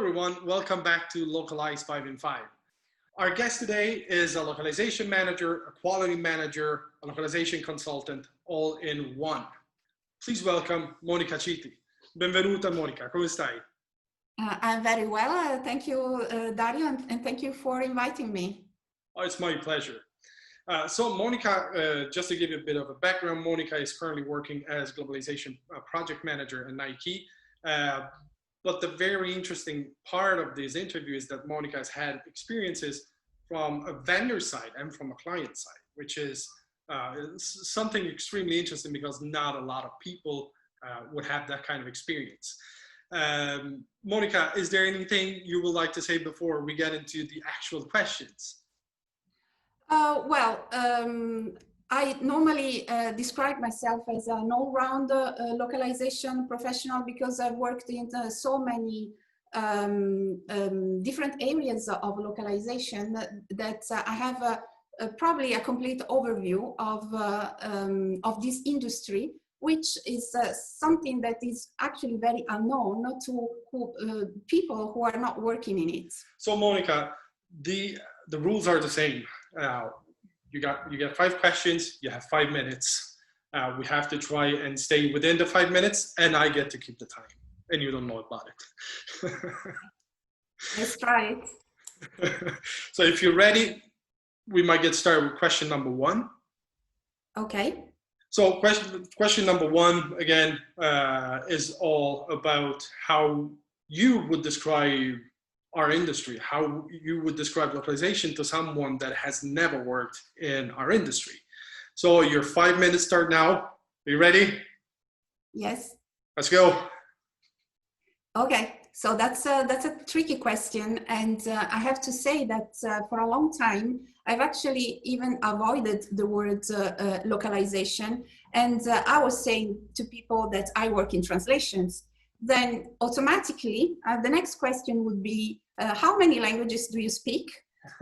everyone, welcome back to LocalEyes 5 in 5. Our guest today is a localization manager, a quality manager, a localization consultant, all in one. Please welcome Monica Citi. Benvenuta Monica, come stai? I'm very well, thank you Dario, and thank you for inviting me. Oh, it's my pleasure. So Monica, just to give you a bit of a background, Monica is currently working as Globalization Project Manager at Nike. But the very interesting part of this interview is that Monica has had experiences from a vendor side and from a client side, which is something extremely interesting because not a lot of people would have that kind of experience. Monica, is there anything you would like to say before we get into the actual questions? I normally describe myself as an all-round localization professional because I've worked in so many different areas of localization that I have probably a complete overview of this industry, which is something that is actually very unknown to people who are not working in it. So Monica, the rules are the same. You get 5 questions, you have 5 minutes. We have to try and stay within the 5 minutes, and I get to keep the time, and you don't know about it. Let's try it. So if you're ready, we might get started with question number 1. Okay. So question number 1, again, is all about how you would describe our industry, how you would describe localization to someone that has never worked in our industry. So your 5 minutes start now. Are you ready? Yes. Let's go. Okay, so that's a tricky question, and I have to say that for a long time I've actually even avoided the word localization, and I was saying to people that I work in translations. Then automatically the next question would be, how many languages do you speak?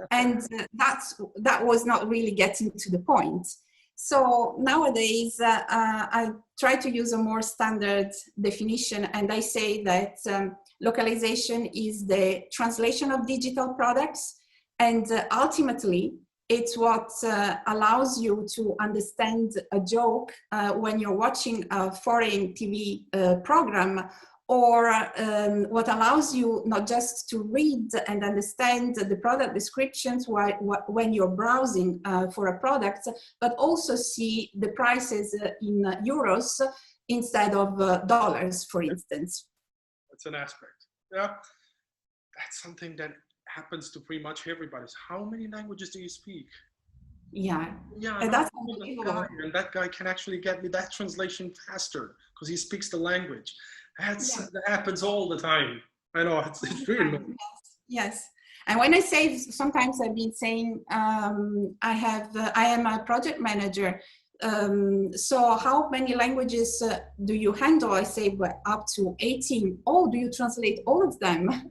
And that was not really getting to the point. So nowadays I try to use a more standard definition, and I say that localization is the translation of digital products, and ultimately it's what allows you to understand a joke when you're watching a foreign TV program, or what allows you not just to read and understand the product descriptions when you're browsing for a product, but also see the prices in euros instead of dollars, for instance. That's an aspect. Yeah, that's something that happens to pretty much everybody. How many languages do you speak? Yeah, yeah, that's unbelievable. And that guy can actually get me that translation faster because he speaks the language. That happens all the time. I know, it's really annoying. Yes. And when I say, sometimes I've been saying, I am a project manager. So how many languages do you handle? I say, well, up to 18. Oh, do you translate all of them?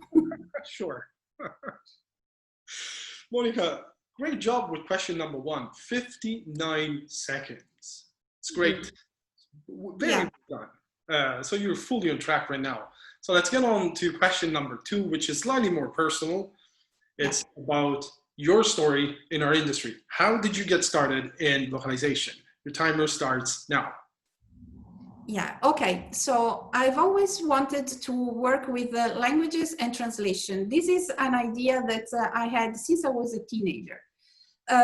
Sure. Monica, great job with question number 1. 59 seconds. It's great. Very well done. So you're fully on track right now. So let's get on to question number 2, which is slightly more personal. It's about your story in our industry. How did you get started in localization? Your timer starts now. Yeah, okay. So I've always wanted to work with languages and translation. This is an idea that I had since I was a teenager.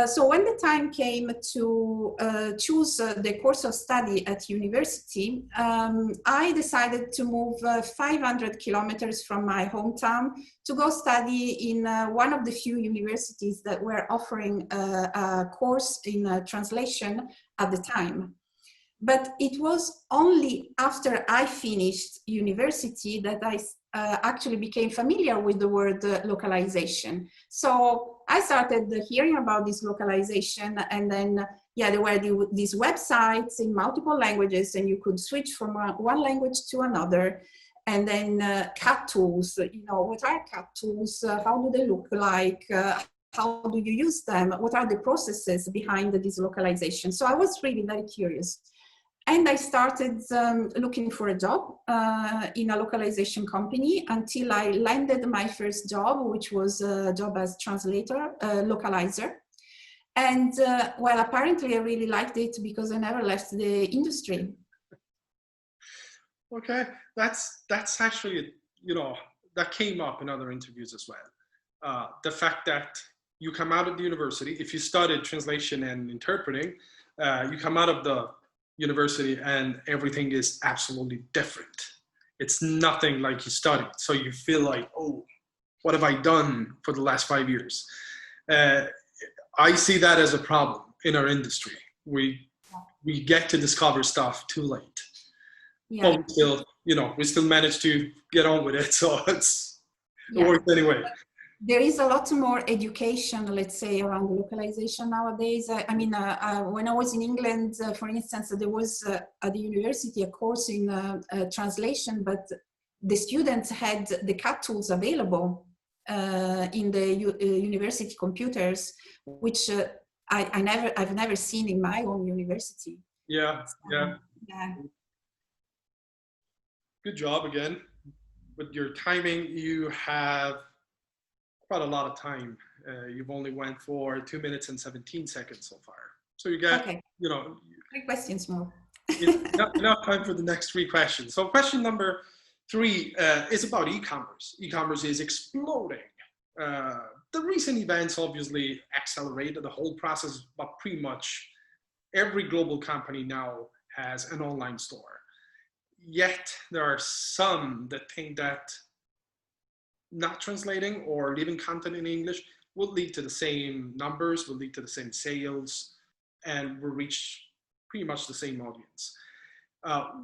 So when the time came to choose the course of study at university, I decided to move 500 kilometers from my hometown to go study in one of the few universities that were offering a course in translation at the time. But it was only after I finished university that I actually became familiar with the word localization. So I started hearing about this localization, and then there were these websites in multiple languages, and you could switch from one language to another. And then CAT tools, what are CAT tools? How do they look like? How do you use them? What are the processes behind this localization? So I was really very curious. And I started looking for a job in a localization company until I landed my first job, which was a job as translator, localizer. And well, apparently I really liked it because I never left the industry. Okay, that's actually, you know, that came up in other interviews as well. The fact that you come out of the university, if you studied translation and interpreting, you come out of the university and everything is absolutely different. It's nothing like you studied. So you feel like, oh, what have I done for the last 5 years? I see that as a problem in our industry. We get to discover stuff too late. Yeah. But we still, you know, we still manage to get on with it. So it works anyway. There is a lot more education, let's say, around localization nowadays. I mean, when I was in England, for instance, there was at the university a course in translation, but the students had the CAT tools available in the university computers, which I've never seen in my own university. Yeah, yeah. Good job again. With your timing, you have quite a lot of time. You've only went for 2 minutes and 17 seconds so far. So you get, you know, 3 questions more. enough time for the next 3 questions. So question number 3 is about e-commerce. E-commerce is exploding. The recent events obviously accelerated the whole process, but pretty much every global company now has an online store. Yet there are some that think that not translating or leaving content in English will lead to the same numbers, will lead to the same sales, and will reach pretty much the same audience.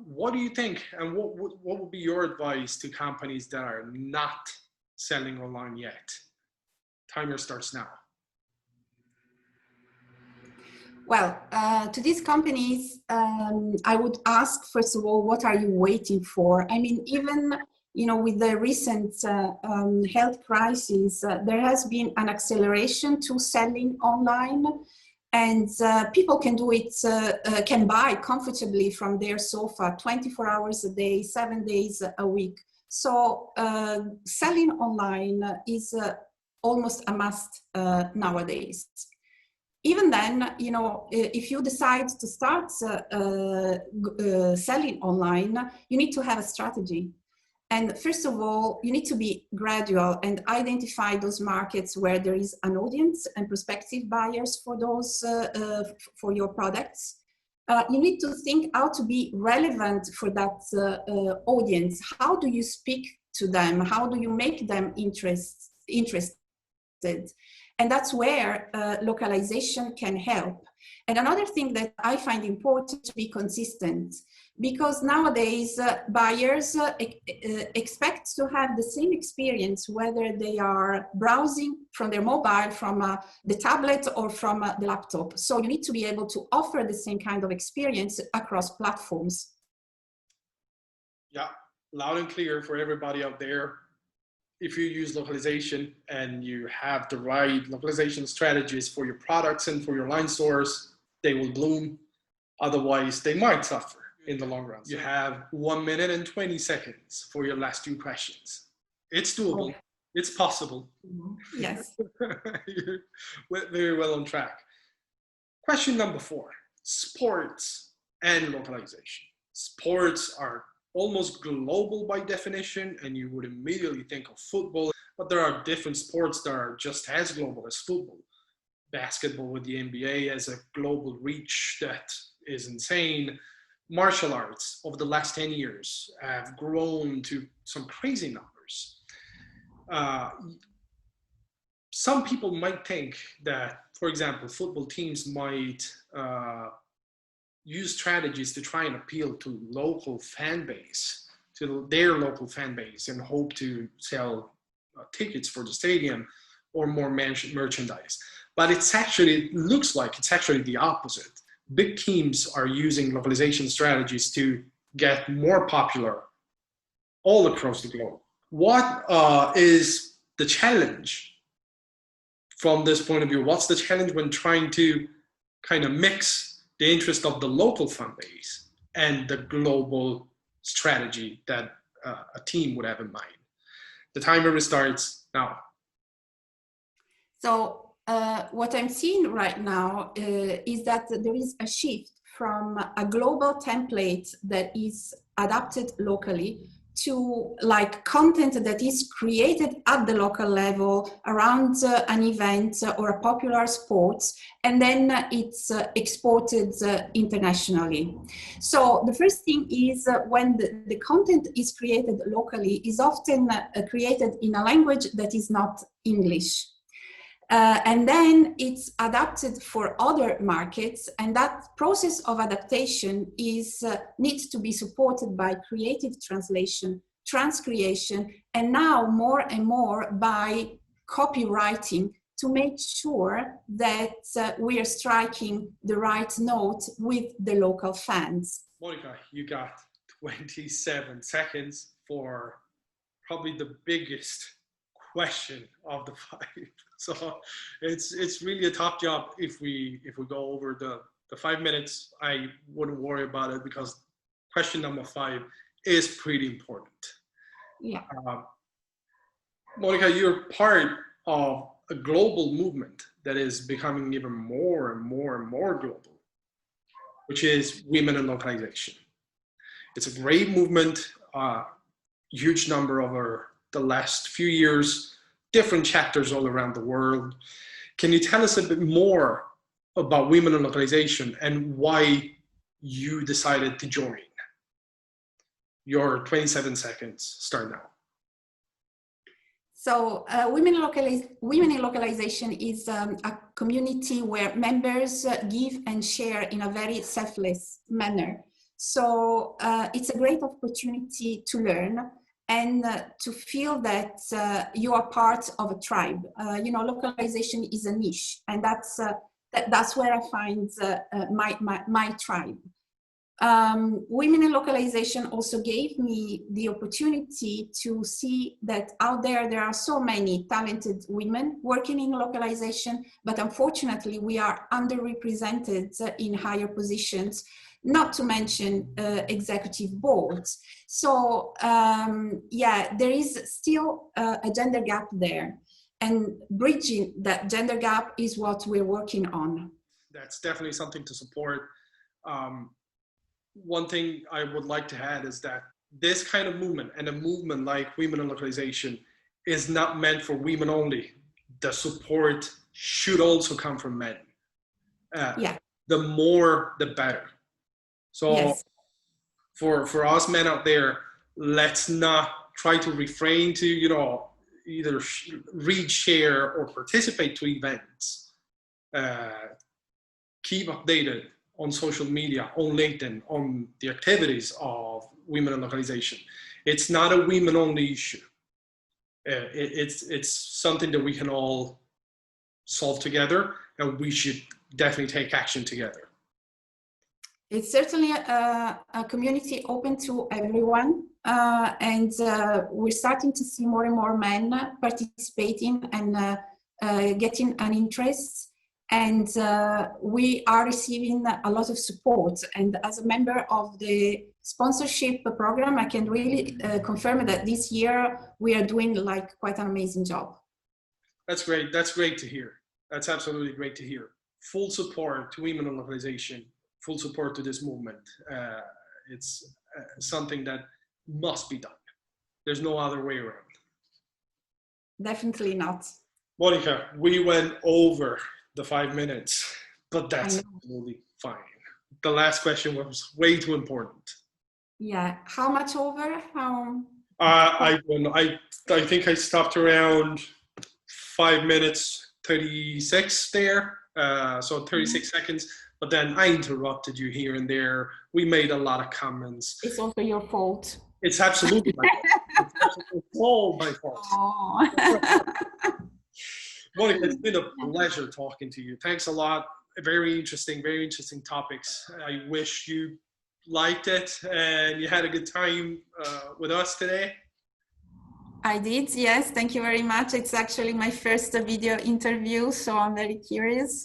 What do you think, and what would be your advice to companies that are not selling online yet? Timer starts now. Well, to these companies, I would ask, first of all, what are you waiting for? I mean, even, you know, with the recent health crisis, there has been an acceleration to selling online, and people can do it, can buy comfortably from their sofa 24 hours a day, 7 days a week. So selling online is almost a must nowadays. Even then, you know, if you decide to start selling online, you need to have a strategy. And first of all, you need to be gradual and identify those markets where there is an audience and prospective buyers for those, for your products. You need to think how to be relevant for that audience. How do you speak to them? How do you make them interested? And that's where localization can help. And another thing that I find important to be consistent, because nowadays buyers expect to have the same experience whether they are browsing from their mobile, from the tablet, or from the laptop. So you need to be able to offer the same kind of experience across platforms. Yeah, loud and clear for everybody out there. If you use localization and you have the right localization strategies for your products and for your line stores, they will bloom. Otherwise, they might suffer in the long run. You have 1 minute and 20 seconds for your last 2 questions. It's doable. Okay. It's possible. Yes. You're very well on track. Question number 4, sports and localization. Sports are almost global by definition, and you would immediately think of football, but there are different sports that are just as global as football. Basketball with the NBA has a global reach that is insane. Martial arts over the last 10 years have grown to some crazy numbers. Some people might think that, for example, football teams might use strategies to try and appeal to local fan base, to their local fan base, and hope to sell tickets for the stadium or more merchandise. But it's actually, it looks like it's actually the opposite. Big teams are using localization strategies to get more popular all across the globe. What is the challenge from this point of view? What's the challenge when trying to kind of mix the interest of the local fan base and the global strategy that a team would have in mind. The timer starts now. So what I'm seeing right now is that there is a shift from a global template that is adapted locally to like content that is created at the local level around an event or a popular sport, and then it's exported internationally. So the first thing is when the content is created locally is often created in a language that is not English. And then it's adapted for other markets, and that process of adaptation is needs to be supported by creative translation, transcreation, and now more and more by copywriting to make sure that we are striking the right note with the local fans. Monica, you got 27 seconds for probably the biggest question of the 5. So it's really a top job if we go over the 5 minutes. I wouldn't worry about it because question number 5 is pretty important. Yeah. Monica, you're part of a global movement that is becoming even more and more and more global, which is women in localization. It's a great movement, huge number over the last few years, different chapters all around the world. Can you tell us a bit more about women in localization and why you decided to join? Your 27 seconds start now. So Women in Localization is a community where members give and share in a very selfless manner. So it's a great opportunity to learn and to feel that you are part of a tribe. You know, localization is a niche, and that's where I find my tribe. Women in Localization also gave me the opportunity to see that out there are so many talented women working in localization, but unfortunately we are underrepresented in higher positions, not to mention executive boards. So yeah, there is still a gender gap there, and bridging that gender gap is what we're working on. That's definitely something to support. One thing I would like to add is that this kind of movement and a movement like Women in Localization is not meant for women only. The support should also come from men. Yeah. The more, the better. So yes. for us men out there, let's not try to refrain to, you know, either read, share, or participate to events. Keep updated on social media, on LinkedIn, on the activities of Women in Localization. It's not a women-only issue. It's something that we can all solve together, and we should definitely take action together. It's certainly a community open to everyone, and we're starting to see more and more men participating and getting an interest. And we are receiving a lot of support. And as a member of the sponsorship program, I can really confirm that this year we are doing like quite an amazing job. That's great. That's great to hear. That's absolutely great to hear. Full support to Women in Localization, full support to this movement. It's something that must be done. There's no other way around. Definitely not. Monica, we went over the 5 minutes, but that's absolutely fine. The last question was way too important. Yeah, how much over? I think I stopped around 5 minutes 36 there, so 36 seconds. But then I interrupted you here and there. We made a lot of comments. It's also your fault. It's absolutely my fault. It's absolutely all my fault. Monica, it's been a pleasure talking to you. Thanks a lot. Very interesting topics. I wish you liked it and you had a good time with us today. I did, yes. Thank you very much. It's actually my first video interview, so I'm very curious.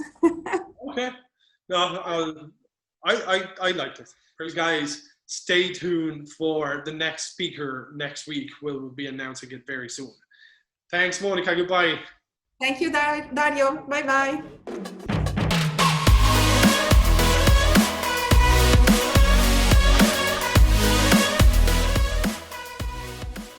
Okay. No, I liked it. Guys, stay tuned for the next speaker next week. We'll be announcing it very soon. Thanks, Monica. Goodbye. Thank you, Dario. Bye-bye.